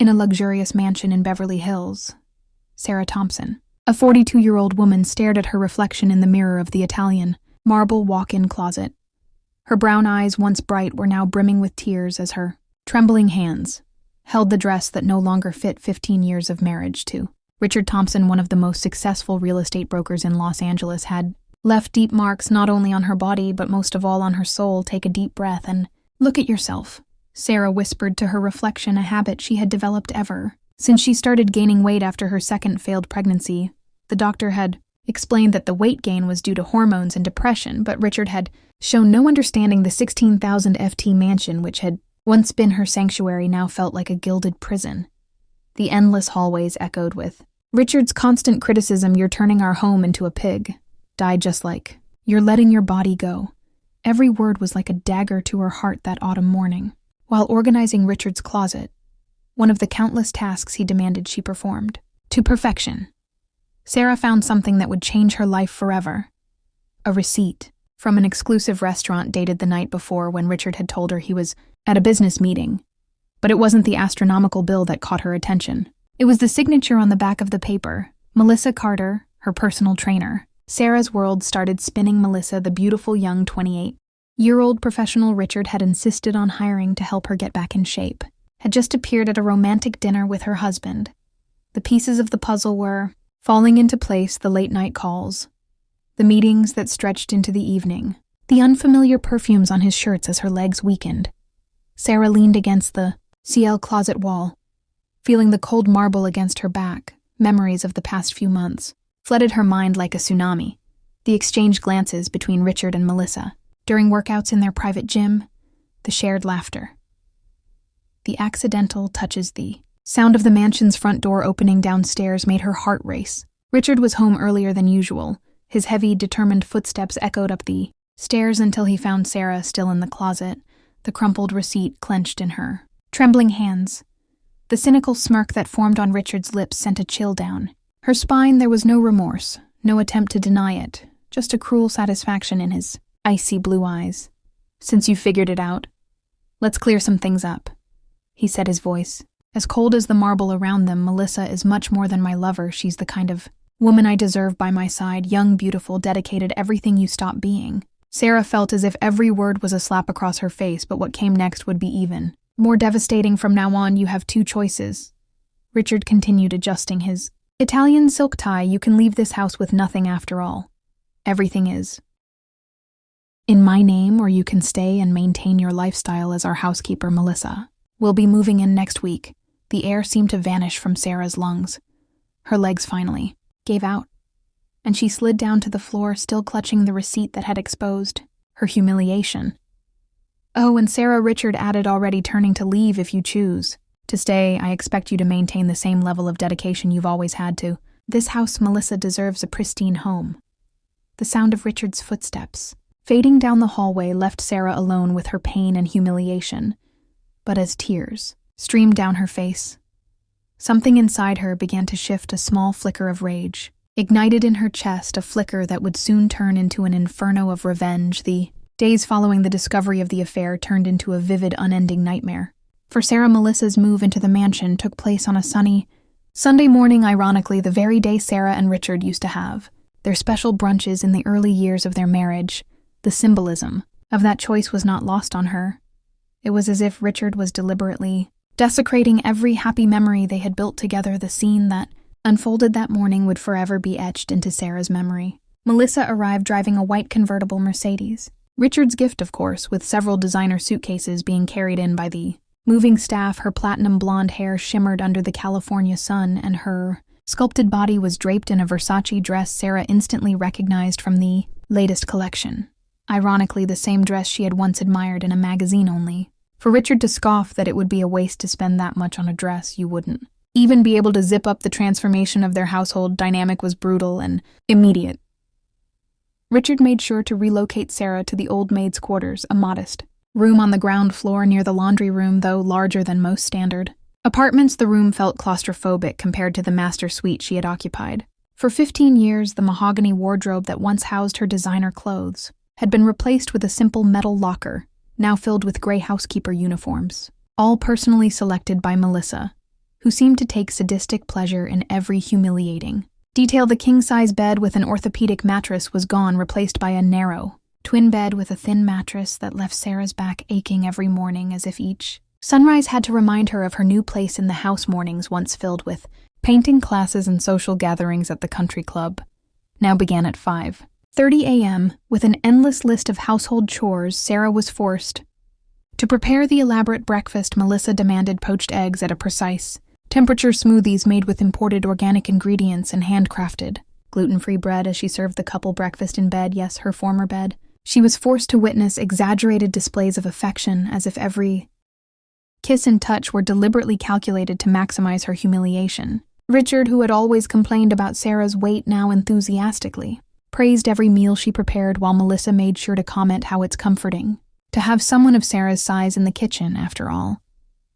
in a luxurious mansion in Beverly Hills. Sarah Thompson, a 42-year-old woman, stared at her reflection in the mirror of the Italian, marble walk-in closet. Her brown eyes, once bright, were now brimming with tears as her trembling hands held the dress that no longer fit 15 years of marriage to. Richard Thompson, one of the most successful real estate brokers in Los Angeles, had left deep marks not only on her body but most of all on her soul. Take a deep breath and look at yourself, Sarah whispered to her reflection, a habit she had developed ever since she started gaining weight after her second failed pregnancy. The doctor had explained that the weight gain was due to hormones and depression, but Richard had shown no understanding. The 16,000 FT mansion, which had once been her sanctuary, now felt like a gilded prison. The endless hallways echoed with Richard's constant criticism, "You're turning our home into a pig," died just like, "You're letting your body go." Every word was like a dagger to her heart that autumn morning. While organizing Richard's closet, one of the countless tasks he demanded she performed to perfection, Sarah found something that would change her life forever. A receipt from an exclusive restaurant dated the night before, when Richard had told her he was at a business meeting. But it wasn't the astronomical bill that caught her attention. It was the signature on the back of the paper: Melissa Carter, her personal trainer. Sarah's world started spinning. Melissa, the beautiful young 28-year-old professional Richard had insisted on hiring to help her get back in shape, had just appeared at a romantic dinner with her husband. The pieces of the puzzle were falling into place: the late-night calls, the meetings that stretched into the evening, the unfamiliar perfumes on his shirts as her legs weakened. Sarah leaned against the CL closet wall, feeling the cold marble against her back. Memories of the past few months flooded her mind like a tsunami. The exchanged glances between Richard and Melissa during workouts in their private gym, the shared laughter, the accidental touches. The sound of the mansion's front door opening downstairs made her heart race. Richard was home earlier than usual. His heavy, determined footsteps echoed up the stairs until he found Sarah still in the closet, the crumpled receipt clenched in her trembling hands. The cynical smirk that formed on Richard's lips sent a chill down her spine. There was no remorse, no attempt to deny it, just a cruel satisfaction in his icy blue eyes. "Since you figured it out, let's clear some things up," he said, his voice as cold as the marble around them. "Melissa is much more than my lover. She's the kind of woman I deserve by my side, young, beautiful, dedicated, everything you stop being." Sarah felt as if every word was a slap across her face, but what came next would be even more devastating. "From now on, you have two choices," Richard continued, adjusting his Italian silk tie. "You can leave this house with nothing after all. Everything is in my name, or you can stay and maintain your lifestyle as our housekeeper, Melissa. We'll be moving in next week." The air seemed to vanish from Sarah's lungs. Her legs finally gave out, and she slid down to the floor, still clutching the receipt that had exposed her humiliation. "Oh, and Sarah," Richard added, already turning to leave, "if you choose to stay, I expect you to maintain the same level of dedication you've always had to this house. Melissa deserves a pristine home." The sound of Richard's footsteps fading down the hallway left Sarah alone with her pain and humiliation. But as tears streamed down her face, something inside her began to shift. A small flicker of rage ignited in her chest, a flicker that would soon turn into an inferno of revenge. The days following the discovery of the affair turned into a vivid, unending nightmare. For Sarah, Melissa's move into the mansion took place on a sunny Sunday morning, ironically the very day Sarah and Richard used to have their special brunches in the early years of their marriage. The symbolism of that choice was not lost on her. It was as if Richard was deliberately desecrating every happy memory they had built together. The scene that unfolded that morning would forever be etched into Sarah's memory. Melissa arrived driving a white convertible Mercedes. Richard's gift, of course, with several designer suitcases being carried in by the moving staff. Her platinum blonde hair shimmered under the California sun, and her sculpted body was draped in a Versace dress Sarah instantly recognized from the latest collection. Ironically, the same dress she had once admired in a magazine, only for Richard to scoff that it would be a waste to spend that much on a dress you wouldn't even be able to zip up. The transformation of their household dynamic was brutal and immediate. Richard made sure to relocate Sarah to the old maid's quarters, a modest room on the ground floor near the laundry room, though larger than most standard apartments. The room felt claustrophobic compared to the master suite she had occupied. For 15 years, the mahogany wardrobe that once housed her designer clothes had been replaced with a simple metal locker, now filled with gray housekeeper uniforms, all personally selected by Melissa, who seemed to take sadistic pleasure in every humiliating detail. The king-size bed with an orthopedic mattress was gone, replaced by a narrow twin bed with a thin mattress that left Sarah's back aching every morning, as if each sunrise had to remind her of her new place in the house. Mornings, once filled with painting classes and social gatherings at the country club, now began at 5:30 a.m. With an endless list of household chores, Sarah was forced to prepare the elaborate breakfast. Melissa demanded poached eggs at a precise temperature, smoothies made with imported organic ingredients, and handcrafted gluten-free bread as she served the couple breakfast in bed, yes, her former bed. She was forced to witness exaggerated displays of affection, as if every kiss and touch were deliberately calculated to maximize her humiliation. Richard, who had always complained about Sarah's weight, now enthusiastically praised every meal she prepared, while Melissa made sure to comment how it's comforting to have someone of Sarah's size in the kitchen. After all,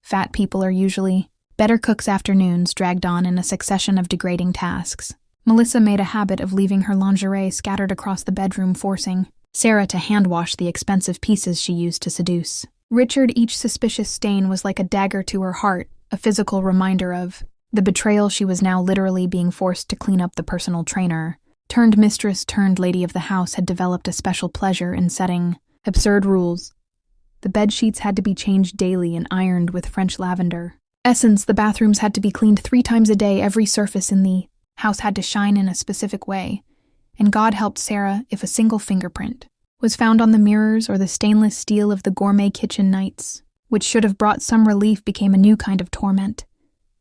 fat people are usually better cooks. Afternoons dragged on in a succession of degrading tasks. Melissa made a habit of leaving her lingerie scattered across the bedroom, forcing Sarah to hand-wash the expensive pieces she used to seduce Richard. Each suspicious stain was like a dagger to her heart, a physical reminder of the betrayal she was now literally being forced to clean up. The personal trainer, turned mistress turned lady of the house, had developed a special pleasure in setting absurd rules. The bed sheets had to be changed daily and ironed with French lavender essence. The bathrooms had to be cleaned 3 times a day. Every surface in the house had to shine in a specific way. And God helped Sarah if a single fingerprint was found on the mirrors or the stainless steel of the gourmet kitchen. Nights, which should have brought some relief, became a new kind of torment.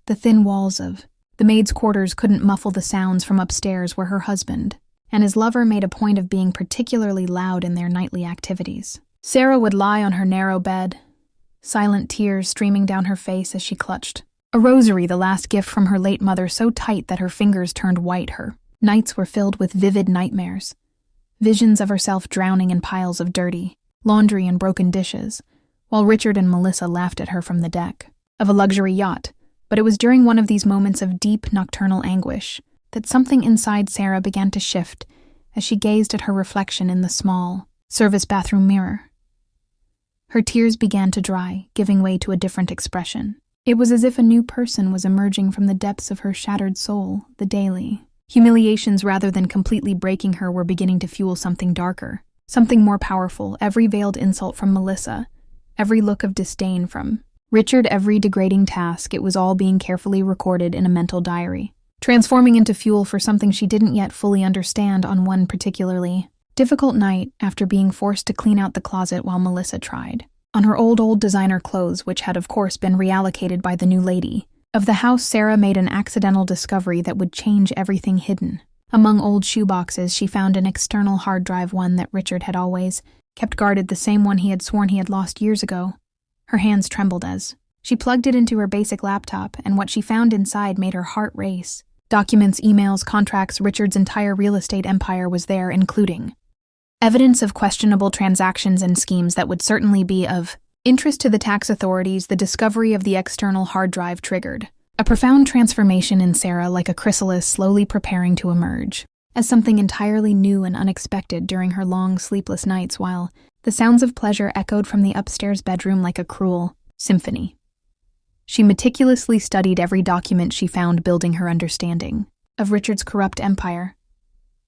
The thin walls of the maid's quarters couldn't muffle the sounds from upstairs, where her husband and his lover made a point of being particularly loud in their nightly activities. Sarah would lie on her narrow bed, silent tears streaming down her face as she clutched a rosary, the last gift from her late mother, so tight that her fingers turned white. Her nights were filled with vivid nightmares, visions of herself drowning in piles of dirty laundry and broken dishes, while Richard and Melissa laughed at her from the deck of a luxury yacht. But it was during one of these moments of deep nocturnal anguish that something inside Sarah began to shift as she gazed at her reflection in the small service bathroom mirror. Her tears began to dry, giving way to a different expression. It was as if a new person was emerging from the depths of her shattered soul. The daily humiliations, rather than completely breaking her, were beginning to fuel something darker, something more powerful. Every veiled insult from Melissa, every look of disdain from Richard, every degrading task, it was all being carefully recorded in a mental diary, transforming into fuel for something she didn't yet fully understand. On one particularly difficult night, after being forced to clean out the closet while Melissa tried on her old designer clothes, which had of course been reallocated by the new lady of the house, Sarah made an accidental discovery that would change everything. Hidden among old shoeboxes, she found an external hard drive, one that Richard had always kept guarded, the same one he had sworn he had lost years ago. Her hands trembled as she plugged it into her basic laptop, and what she found inside made her heart race. Documents, emails, contracts, Richard's entire real estate empire was there, including evidence of questionable transactions and schemes that would certainly be of interest to the tax authorities. The discovery of the external hard drive triggered a profound transformation in Sarah, like a chrysalis slowly preparing to emerge as something entirely new and unexpected. During her long, sleepless nights, while the sounds of pleasure echoed from the upstairs bedroom like a cruel symphony, she meticulously studied every document she found, building her understanding of Richard's corrupt empire.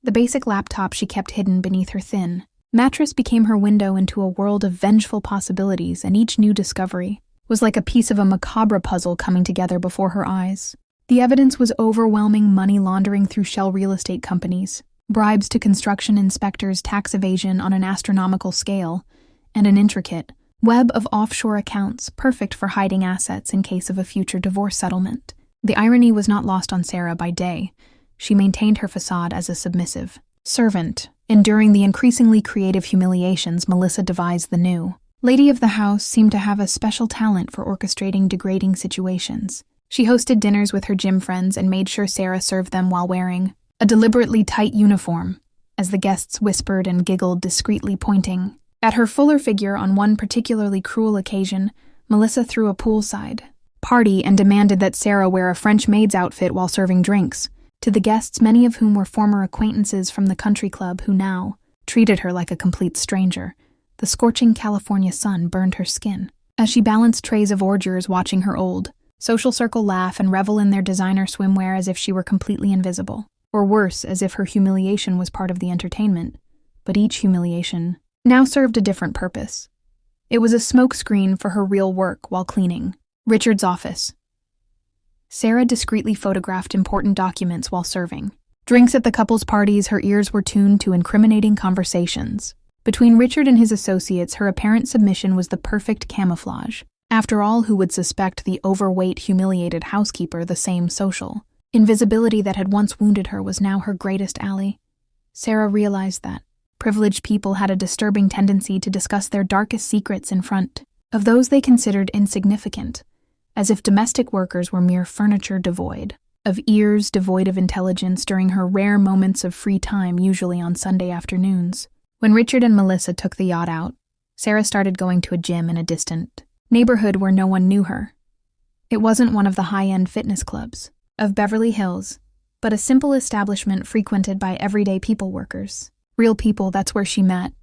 The basic laptop she kept hidden beneath her thin mattress became her window into a world of vengeful possibilities, and each new discovery was like a piece of a macabre puzzle coming together before her eyes. The evidence was overwhelming: money laundering through shell real estate companies, bribes to construction inspectors, tax evasion on an astronomical scale, and an intricate web of offshore accounts, perfect for hiding assets in case of a future divorce settlement. The irony was not lost on Sarah. By day, she maintained her facade as a submissive servant. Enduring the increasingly creative humiliations, Melissa devised the new lady of the house seemed to have a special talent for orchestrating degrading situations. She hosted dinners with her gym friends and made sure Sarah served them while wearing a deliberately tight uniform, as the guests whispered and giggled, discreetly pointing at her fuller figure. On one particularly cruel occasion, Melissa threw a poolside party and demanded that Sarah wear a French maid's outfit while serving drinks to the guests, many of whom were former acquaintances from the country club who now treated her like a complete stranger. The scorching California sun burned her skin as she balanced trays of ordures, watching her old social circle laugh and revel in their designer swimwear as if she were completely invisible. Or worse, as if her humiliation was part of the entertainment. But each humiliation now served a different purpose. It was a smokescreen for her real work while cleaning. Richard's office. Sarah discreetly photographed important documents while serving. Drinks at the couple's parties, her ears were tuned to incriminating conversations. Between Richard and his associates, her apparent submission was the perfect camouflage. After all, who would suspect the overweight, humiliated housekeeper the same social? Invisibility that had once wounded her was now her greatest ally. Sarah realized that. Privileged people had a disturbing tendency to discuss their darkest secrets in front of those they considered insignificant, as if domestic workers were mere furniture devoid of ears, devoid of intelligence during her rare moments of free time, usually on Sunday afternoons. When Richard and Melissa took the yacht out, Sarah started going to a gym in a distant neighborhood where no one knew her. It wasn't one of the high-end fitness clubs of Beverly Hills, but a simple establishment frequented by everyday people workers. Real people, that's where she met